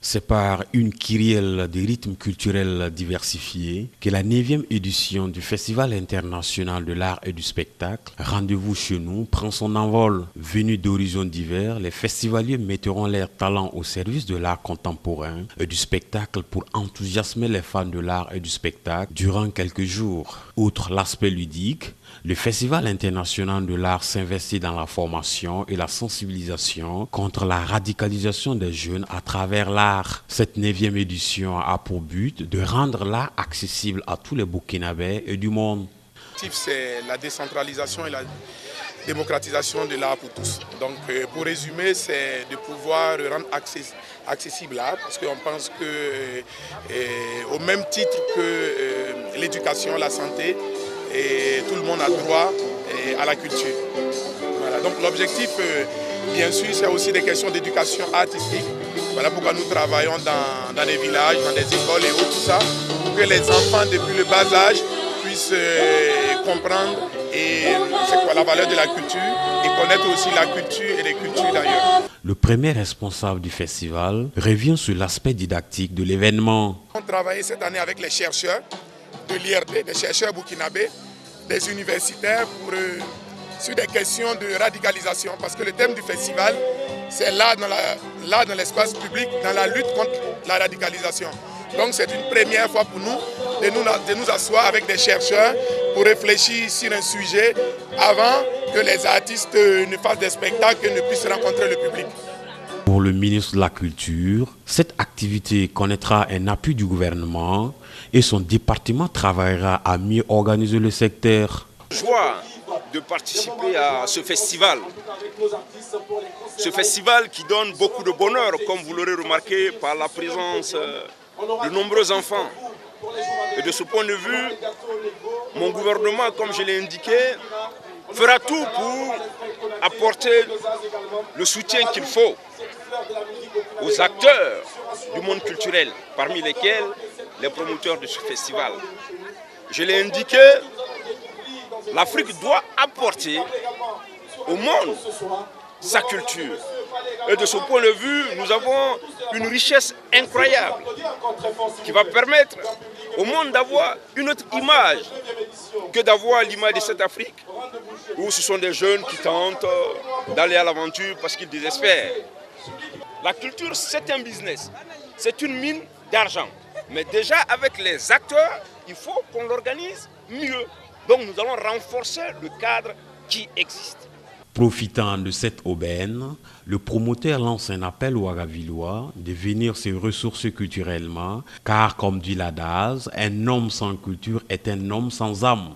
C'est par une kyrielle de rythmes culturels diversifiés que la 9e édition du Festival international de l'art et du spectacle, Rendez-vous chez nous, prend son envol. Venus d'horizons divers, les festivaliers mettront leurs talents au service de l'art contemporain et du spectacle pour enthousiasmer les fans de l'art et du spectacle durant quelques jours. Outre l'aspect ludique, le Festival international de l'art s'investit dans la formation et la sensibilisation contre la radicalisation des jeunes à travers l'art. Cette 9e édition a pour but de rendre l'art accessible à tous les Burkinabés et du monde. L'objectif, c'est la décentralisation et la démocratisation de l'art pour tous. Donc, pour résumer, c'est de pouvoir rendre accessible l'art, parce qu'on pense que, au même titre que l'éducation, la santé, et tout le monde a droit à la culture. Voilà. Donc l'objectif, bien sûr, c'est aussi des questions d'éducation artistique. Voilà pourquoi nous travaillons dans les villages, dans des écoles et autres, tout ça, pour que les enfants, depuis le bas âge, puissent comprendre c'est quoi la valeur de la culture et connaître aussi la culture et les cultures d'ailleurs. Le premier responsable du festival revient sur l'aspect didactique de l'événement. On travaille cette année avec les chercheurs de l'IRD, des chercheurs burkinabés, des universitaires sur des questions de radicalisation. Parce que le thème du festival, c'est l'art dans l'espace public, dans la lutte contre la radicalisation. Donc c'est une première fois pour nous de nous asseoir avec des chercheurs pour réfléchir sur un sujet avant que les artistes ne fassent des spectacles et ne puissent rencontrer le public. Pour le ministre de la Culture, cette activité connaîtra un appui du gouvernement et son département travaillera à mieux organiser le secteur. Joie de participer à ce festival. Ce festival qui donne beaucoup de bonheur, comme vous l'aurez remarqué, par la présence de nombreux enfants. Et de ce point de vue, mon gouvernement, comme je l'ai indiqué, fera tout pour apporter le soutien qu'il faut aux acteurs du monde culturel, parmi lesquels les promoteurs de ce festival. Je l'ai indiqué, l'Afrique doit apporter au monde sa culture. Et de ce point de vue, nous avons une richesse incroyable qui va permettre au monde d'avoir une autre image que d'avoir l'image de cette Afrique où ce sont des jeunes qui tentent d'aller à l'aventure parce qu'ils désespèrent. La culture, c'est un business, c'est une mine d'argent. Mais déjà, avec les acteurs, il faut qu'on l'organise mieux. Donc nous allons renforcer le cadre qui existe. Profitant de cette aubaine, le promoteur lance un appel aux Agavillois de venir se ressourcer culturellement, car comme dit l'adage, un homme sans culture est un homme sans âme.